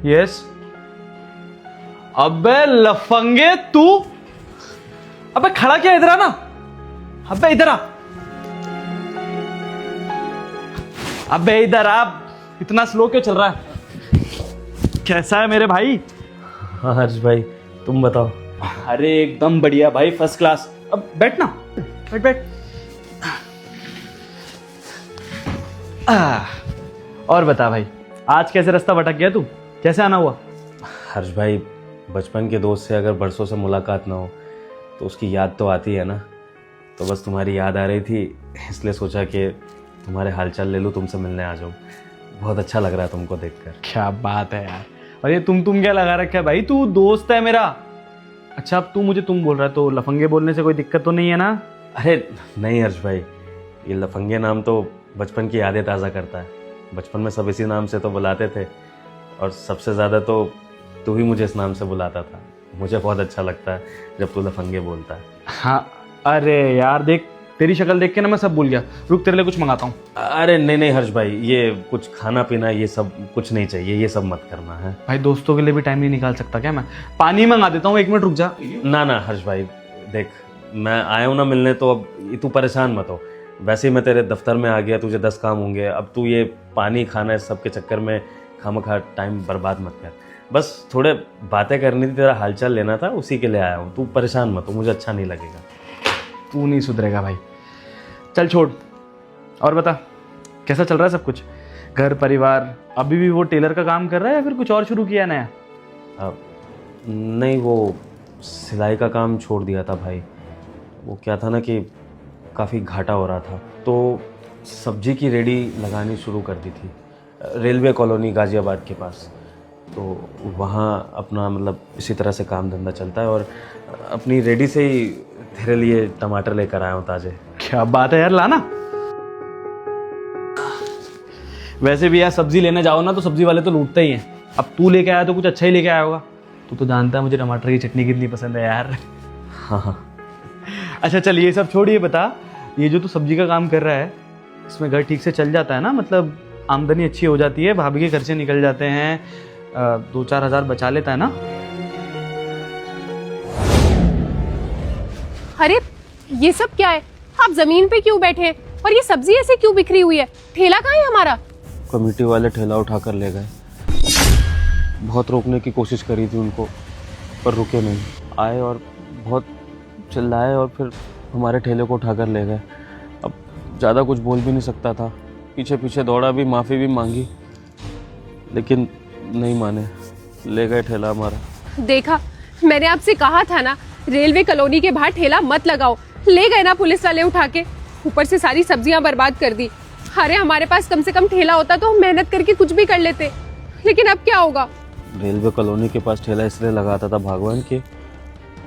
Yes. अबे लफंगे तू, अबे खड़ा क्या, इधर आ ना। अबे इधर आ, अबे इधर आ। इतना स्लो क्यों चल रहा है? कैसा है मेरे भाई? हाँ हर्ष भाई, तुम बताओ। अरे एकदम बढ़िया भाई, फर्स्ट क्लास। अब बैठ ना, बैठ बैठ। और बता भाई, आज कैसे रास्ता भटक गया तू? कैसे आना हुआ? हर्ष भाई, बचपन के दोस्त से अगर बरसों से मुलाकात ना हो तो उसकी याद तो आती है ना। तो बस तुम्हारी याद आ रही थी, इसलिए सोचा कि तुम्हारे हालचाल ले लूँ, तुमसे मिलने आ जाऊँ। बहुत अच्छा लग रहा है तुमको देखकर। क्या बात है यार। और ये तुम क्या लगा रखा है भाई? तू दोस्त है मेरा। अच्छा, अब तू मुझे तुम बोल रहा है तो लफंगे बोलने से कोई दिक्कत तो नहीं है ना? अरे नहीं हर्ष भाई, ये लफंगे नाम तो बचपन की यादें ताज़ा करता है। बचपन में सब इसी नाम से तो बुलाते थे, और सबसे ज़्यादा तो तू ही मुझे इस नाम से बुलाता था। मुझे बहुत अच्छा लगता है जब तू लफंगे बोलता है। हाँ, अरे यार देख, तेरी शक्ल देख के ना मैं सब भूल गया। रुक, तेरे लिए कुछ मंगाता हूँ। अरे नहीं नहीं हर्ष भाई, ये कुछ खाना पीना ये सब कुछ नहीं चाहिए, ये सब मत करना है। भाई दोस्तों के लिए भी टाइम नहीं निकाल सकता क्या मैं? पानी मंगा देता हूँ, 1 मिनट रुक जा। ना ना हर्ष भाई, देख मैं आया हूँ ना मिलने, तो अब तू परेशान मत हो। वैसे ही मैं तेरे दफ्तर में आ गया, तुझे 10 काम होंगे। अब तू ये पानी खाना, इस सब के चक्कर में खामखा टाइम बर्बाद मत कर। बस थोड़े बातें करनी थी, तेरा हालचाल लेना था, उसी के लिए आया हूँ। तू परेशान मत हो, मुझे अच्छा नहीं लगेगा। तू नहीं सुधरेगा भाई। चल छोड़, और बता कैसा चल रहा है सब कुछ? घर परिवार? अभी भी वो टेलर का काम कर रहा है या फिर कुछ और शुरू किया नया? नहीं, वो सिलाई का काम छोड़ दिया था भाई। वो क्या था ना कि काफ़ी घाटा हो रहा था, तो सब्जी की रेडी लगानी शुरू कर दी थी रेलवे कॉलोनी गाज़ियाबाद के पास। तो वहाँ अपना मतलब इसी तरह से काम धंधा चलता है, और अपनी रेडी से ही तेरे लिए टमाटर लेकर आया हूँ ताज़े। क्या बात है यार, लाना। वैसे भी यार सब्जी लेने जाओ ना तो सब्जी वाले तो लूटते ही हैं। अब तू लेके आया तो कुछ अच्छा ही लेके आया होगा। तू तो जानता है मुझे टमाटर की चटनी कितनी पसंद है यार। हाँ हाँ। अच्छा चल, ये सब छोड़, ये बता, ये जो तू सब्जी का काम कर रहा है, इसमें घर ठीक से चल जाता है ना? मतलब आमदनी अच्छी हो जाती है, भाभी के खर्चे निकल जाते हैं, 2-4 हज़ार बचा लेता है ना? अरे ये सब क्या है? आप जमीन पे क्यों बैठे हैं? और ये सब्जी ऐसे क्यों बिखरी हुई है? ठेला कहाँ है हमारा? कमेटी वाले ठेला उठा कर ले गए। बहुत रोकने की कोशिश करी थी उनको, पर रुके नहीं। आए और बहुत चिल्लाए और फिर हमारे ठेले को उठा कर ले गए। अब ज़्यादा कुछ बोल भी नहीं सकता था, पीछे पीछे दौड़ा भी, माफ़ी भी मांगी, लेकिन नहीं माने, ले गए ठेला हमारा। देखा, मैंने आपसे कहा था ना, रेलवे कॉलोनी के बाहर ठेला मत लगाओ। ले गए ना पुलिस वाले उठा के, ऊपर से सारी सब्जियां बर्बाद कर दी। अरे हमारे पास कम से कम ठेला होता तो हम मेहनत करके कुछ भी कर लेते, लेकिन अब क्या होगा? रेलवे कॉलोनी के पास ठेला इसलिए लगाता था भगवान के,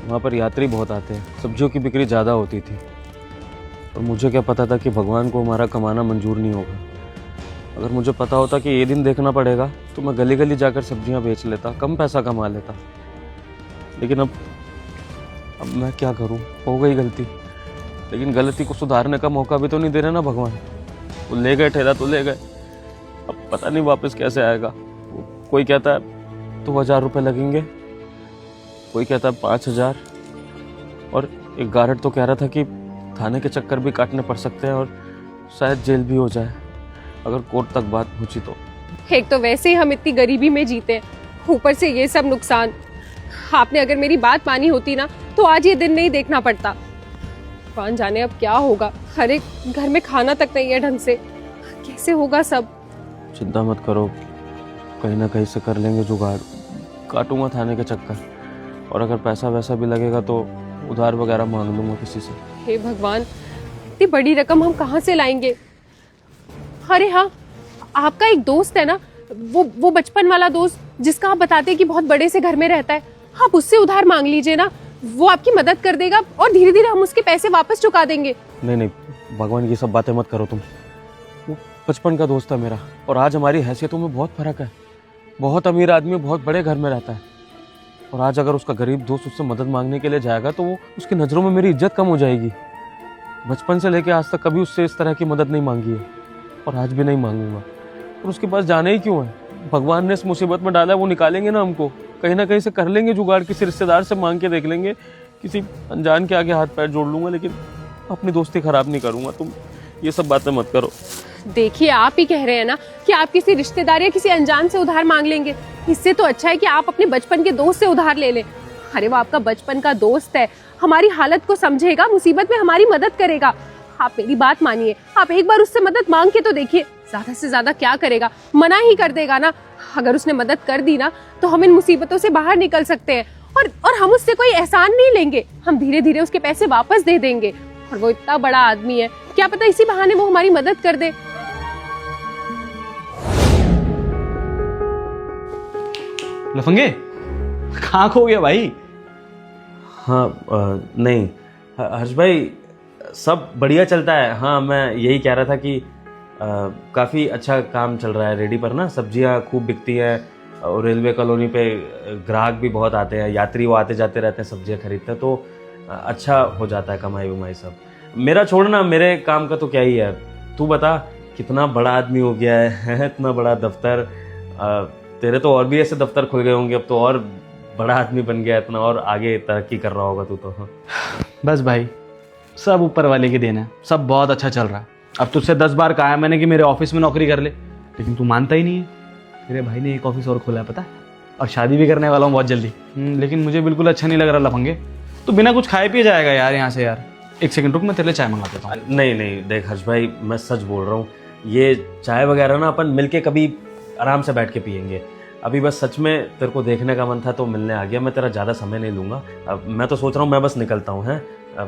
वहाँ पर यात्री बहुत आते हैं, सब्जियों की बिक्री ज़्यादा होती थी। और मुझे क्या पता था कि भगवान को हमारा कमाना मंजूर नहीं होगा। अगर मुझे पता होता कि ये दिन देखना पड़ेगा तो मैं गली गली जाकर सब्जियां बेच लेता, कम पैसा कमा लेता। लेकिन अब मैं क्या करूं? हो गई गलती, लेकिन गलती को सुधारने का मौका भी तो नहीं दे रहे ना भगवान। वो ले गए ठेला तो ले गए, अब पता नहीं वापस कैसे आएगा। कोई कहता है 2000 रुपये लगेंगे, कोई कहता है 5000, और एक गारड तो कह रहा था कि थाने के चक्कर भी काटने पड़ सकते हैं और शायद जेल भी हो जाए अगर कोर्ट तक बात पहुंची तो। एक तो वैसे ही हम इतनी गरीबी में जीते हैं, ऊपर से ये सब नुकसान। आपने अगर मेरी बात मानी होती ना तो आज ये दिन नहीं देखना पड़ता। कौन जाने अब क्या होगा। अरे घर में खाना तक नहीं है ढंग से, कैसे होगा सब? चिंता मत करो, कहीं ना कहीं से कर लेंगे जुगाड़। काटूंगा थाने के चक्कर, और अगर पैसा वैसा भी लगेगा तो उधार वगैरह मांग लूंगा किसी से। हे भगवान, इतनी बड़ी रकम हम कहाँ से लाएंगे? अरे हाँ, आपका एक दोस्त है ना, वो बचपन वाला दोस्त जिसका आप बताते हैं कि बहुत बड़े से घर में रहता है, आप उससे उधार मांग लीजिए ना, वो आपकी मदद कर देगा और धीरे धीरे हम उसके पैसे वापस चुका देंगे। नहीं नहीं भगवान, ये सब बातें मत करो तुम। वो बचपन का दोस्त है मेरा, और आज हमारी हैसियतों में बहुत फर्क है। बहुत अमीर आदमी बहुत बड़े घर में रहता है, और आज अगर उसका गरीब दोस्त उससे मदद मांगने के लिए जाएगा तो वो उसकी नज़रों में मेरी इज्जत कम हो जाएगी। बचपन से लेकर आज तक कभी उससे इस तरह की मदद नहीं मांगी है, और आज भी नहीं मांगूंगा। और उसके पास जाना ही क्यों है? भगवान ने इस मुसीबत में डाला है वो निकालेंगे ना हमको, कहीं ना कहीं से कर लेंगे जुगाड़, किसी रिश्तेदार से मांग के देख लेंगे, किसी अनजान के आगे हाथ पैर जोड़ लूंगा, लेकिन अपनी दोस्ती खराब नहीं करूंगा। तुम ये सब बातें मत करो। देखिए, आप ही कह रहे हैं ना कि आप किसी रिश्तेदार या किसी अनजान से उधार मांग लेंगे। इससे तो अच्छा है कि आप अपने बचपन के दोस्त से उधार ले लें। अरे वो आपका बचपन का दोस्त है, हमारी हालत को समझेगा, मुसीबत में हमारी मदद करेगा। आप मेरी बात मानिए, आप एक बार उससे मदद मांग के तो देखिए, ज्यादा से ज्यादा क्या करेगा, मना ही कर देगा ना। अगर उसने मदद कर दी ना तो हम इन मुसीबतों से बाहर निकल सकते हैं, और हम उससे कोई एहसान नहीं लेंगे, हम धीरे धीरे उसके पैसे वापस दे देंगे। और वो इतना बड़ा आदमी है, क्या पता इसी बहाने वो हमारी मदद कर दे। लफंगे, कहाँ खो गया भाई? हाँ नहीं हर्ष भाई, सब बढ़िया चलता है। हाँ मैं यही कह रहा था कि काफ़ी अच्छा काम चल रहा है रेडी पर ना, सब्जियां खूब बिकती हैं और रेलवे कॉलोनी पे ग्राहक भी बहुत आते हैं, यात्री वो आते जाते रहते हैं सब्जियां खरीदते हैं, तो अच्छा हो जाता है कमाई वमाई सब। मेरा छोड़ना, मेरे काम का तो क्या ही है। तू बता, कितना बड़ा आदमी हो गया है इतना बड़ा दफ्तर, तेरे तो और भी ऐसे दफ्तर खुल गए होंगे अब तो, और बड़ा आदमी बन गया इतना, और आगे तरक्की कर रहा होगा तू तो। बस भाई, सब ऊपर वाले की देन है, सब बहुत अच्छा चल रहा है। अब तुझसे 10 बार कहा है मैंने कि मेरे ऑफिस में नौकरी कर ले, लेकिन तू मानता ही नहीं है। तेरे भाई ने एक ऑफिस और खोला है पता है, और शादी भी करने वाला हूँ बहुत जल्दी। लेकिन मुझे बिल्कुल अच्छा नहीं लग रहा लफंगे, तो बिना कुछ खाए पिए जाएगा यार यहाँ से यार। एक सेकंड रुक, मैं तेरे लिए चाय मंगा देता हूँ। नहीं नहीं देख हर्ष भाई, मैं सच बोल रहा हूँ, ये चाय वगैरह ना अपन मिलके कभी आराम से बैठ के पियेंगे। अभी बस सच में तेरे को देखने का मन था तो मिलने आ गया। मैं तेरा ज़्यादा समय नहीं लूँगा। अब मैं तो सोच रहा हूँ मैं बस निकलता हूँ, हैं।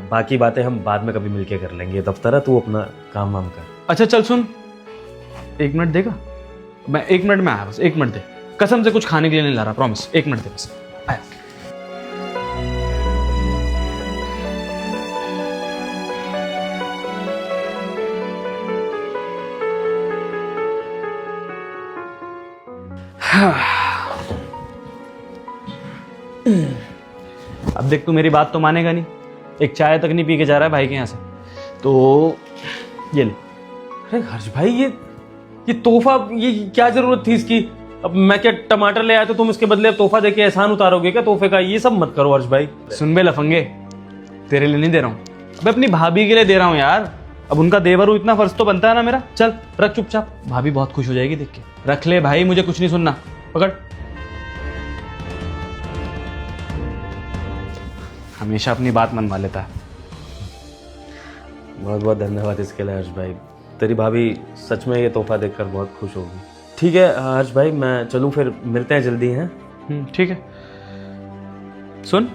बाकी बातें हम बाद में कभी मिलके कर लेंगे। दफ्तर है, तू अपना काम वाम कर। अच्छा चल सुन, 1 मिनट देगा? मैं 1 मिनट में आया, बस 1 मिनट दे, कसम से कुछ खाने के लिए नहीं ला रहा, प्रॉमिस। 1 मिनट दे बस, आया। अब देख, तू मेरी बात तो मानेगा नहीं, एक चाय तक नहीं पी के जा रहा है भाई के यहाँ से, तो ये ले। अरे हर्ष भाई, ये तोहफा, ये क्या जरूरत थी इसकी? अब मैं क्या टमाटर ले आया तो तुम इसके बदले अब तोहफा देके एहसान उतारोगे क्या तोहफे का? ये सब मत करो हर्ष भाई। सुन बे लफंगे, तेरे लिए नहीं दे रहा हूँ, मैं अपनी भाभी के लिए दे रहा हूँ यार। अब उनका देवर हूँ, इतना फर्ज तो बनता है ना मेरा। चल रख चुपचाप, भाभी बहुत खुश हो जाएगी देख के। रख ले भाई, मुझे कुछ नहीं सुनना, पकड़। हमेशा अपनी बात मनवा लेता है। बहुत बहुत धन्यवाद इसके लिए हर्ष भाई, तेरी भाभी सच में ये तोहफा देखकर बहुत खुश होगी। ठीक है हर्ष भाई, मैं चलूँ फिर, मिलते हैं जल्दी, हैं। ठीक है। सुन,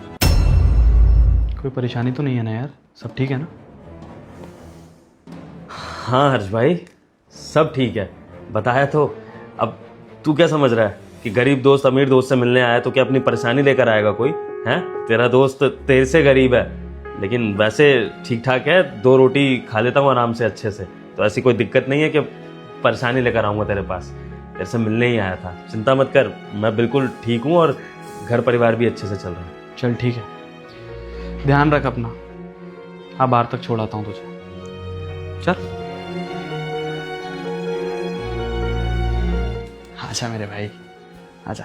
कोई परेशानी तो नहीं है ना यार? सब ठीक है ना? हाँ हर्ष भाई, सब ठीक है। बताया तो। अब तू क्या समझ रहा है कि गरीब दोस्त अमीर दोस्त से मिलने आया तो क्या अपनी परेशानी लेकर आएगा कोई? हैं, तेरा दोस्त तेरे से गरीब है, लेकिन वैसे ठीक ठाक है, 2 रोटी खा लेता हूँ आराम से अच्छे से, तो ऐसी कोई दिक्कत नहीं है कि परेशानी लेकर आऊँगा तेरे पास। तेरे से मिलने ही आया था, चिंता मत कर, मैं बिल्कुल ठीक हूँ और घर परिवार भी अच्छे से चल रहा है। चल ठीक है, ध्यान रख अपना। हाँ, बाहर तक छोड़ आता हूँ तुझे, चल। आजा मेरे भाई, आजा।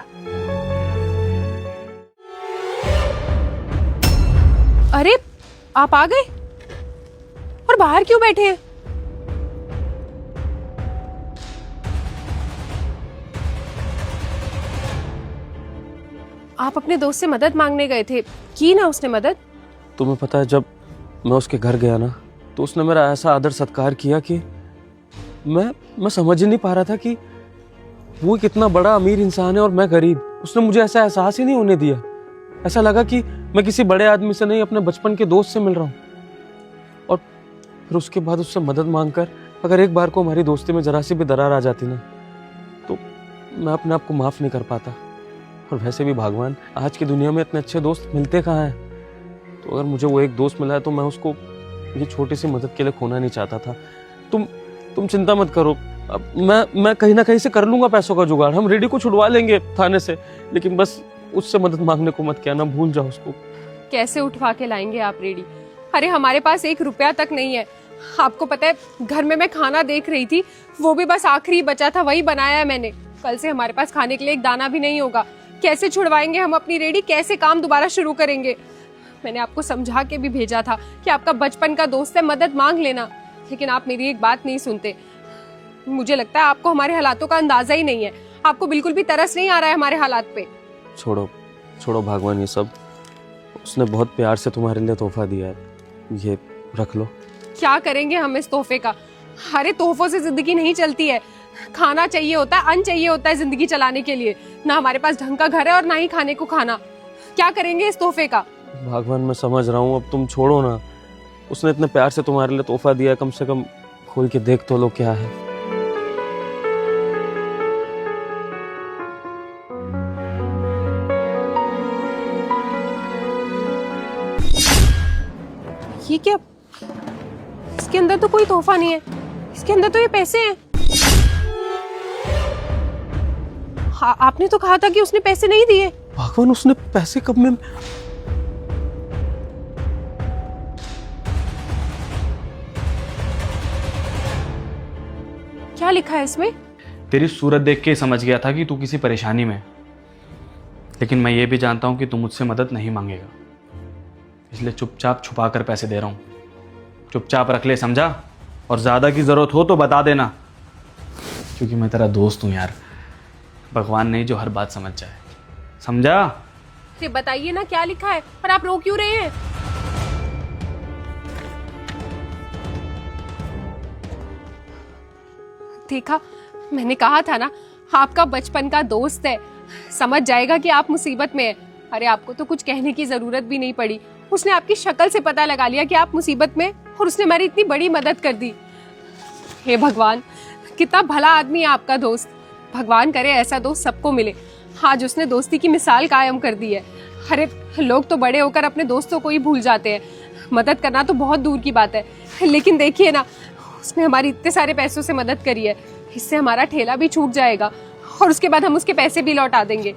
अरे आप आ गए, और बाहर क्यों बैठे हैं? आप अपने दोस्त से मदद मांगने गए थे, की ना उसने मदद? तुम्हें पता है, जब मैं उसके घर गया ना तो उसने मेरा ऐसा आदर सत्कार किया कि मैं समझ ही नहीं पा रहा था कि वो कितना बड़ा अमीर इंसान है और मैं गरीब। उसने मुझे ऐसा एहसास ही नहीं होने दिया। ऐसा लगा कि मैं किसी बड़े आदमी से नहीं, अपने बचपन के दोस्त से मिल रहा हूँ। और फिर उसके बाद उससे मदद मांगकर अगर एक बार को हमारी दोस्ती में जरा सी भी दरार आ जाती ना, तो मैं अपने आप को माफ़ नहीं कर पाता। और वैसे भी भगवान, आज की दुनिया में इतने अच्छे दोस्त मिलते कहाँ हैं? तो अगर मुझे वो एक दोस्त मिला है तो मैं उसको ये छोटी सी मदद के लिए खोना नहीं चाहता था। तुम चिंता मत करो, अब मैं कहीं ना कहीं से कर लूँगा पैसों का जुगाड़। हम रेडी को छुड़वा लेंगे थाने से, लेकिन बस उससे मदद मांगने को मत कहना, भूल जाओ उसको। कैसे उठवा के लाएंगे आप रेडी? अरे हमारे पास 1 रुपया तक नहीं है। आपको पता है, घर में मैं खाना देख रही थी, वो भी बस आखिरी बचा था, वही बनाया है मैंने। कल से हमारे पास खाने के लिए एक दाना भी नहीं होगा। कैसे छुड़वाएंगे हम अपनी रेडी, कैसे काम दोबारा शुरू करेंगे? मैंने आपको समझा के भी भेजा था कि आपका बचपन का दोस्त है, मदद मांग लेना, लेकिन आप मेरी एक बात नहीं सुनते। मुझे लगता है आपको हमारे हालातों का अंदाजा ही नहीं है, आपको बिल्कुल भी तरस नहीं आ रहा है हमारे हालात पे। छोड़ो छोड़ो भगवान ये सब। उसने बहुत प्यार से तुम्हारे लिए तोहफा दिया है, ये रख लो। क्या करेंगे हम इस तोहफे का? अरे तोहफों से जिंदगी नहीं चलती है। खाना चाहिए होता है, अन्न चाहिए होता है जिंदगी चलाने के लिए। ना हमारे पास ढंग का घर है और ना ही खाने को खाना। क्या करेंगे इस तोहफे का? भगवान मैं समझ रहा हूँ, अब तुम छोड़ो ना। उसने इतने प्यार से तुम्हारे लिए तोहफा दिया है, कम से कम खोल के देख तो लो क्या है। ये क्या? इसके अंदर तो कोई तोहफा नहीं है, इसके अंदर तो ये पैसे हैं। हाँ, आपने तो कहा था कि उसने पैसे नहीं दिए। भगवान उसने पैसे कब में? क्या लिखा है इसमें? तेरी सूरत देख के समझ गया था कि तू किसी परेशानी में है, लेकिन मैं ये भी जानता हूँ कि तू मुझसे मदद नहीं मांगेगा, इसलिए चुपचाप छुपा कर पैसे दे रहा हूँ। चुपचाप रख ले, समझा? और ज़्यादा की ज़रूरत हो तो बता देना, क्योंकि मैं तेरा दोस्त हूँ यार। भगवान नहीं जो हर बात समझ जाए, समझा? ये बताइए ना क्या लिखा है, पर आप रो क्यों रहे हैं? देखा, मैंने कहा था ना, आपका बचपन का दोस्त है, समझ जाएगा कि आप मुसीबत में हैं। अरे आपको तो कुछ कहने की जरूरत भी नहीं पड़ी, उसने आपकी शक्ल से पता लगा लिया कि आप मुसीबत में, और उसने हमारी इतनी बड़ी मदद कर दी। हे भगवान, कितना भला आदमी है आपका दोस्त। भगवान करे ऐसा दोस्त सबको मिले। आज उसने दोस्ती की मिसाल कायम कर दी है। अरे लोग तो बड़े होकर अपने दोस्तों को ही भूल जाते हैं, मदद करना तो बहुत दूर की बात है। लेकिन देखिए ना, उसने हमारी इतने सारे पैसों से मदद करी है, इससे हमारा ठेला भी छूट जाएगा और उसके बाद हम उसके पैसे भी लौटा देंगे।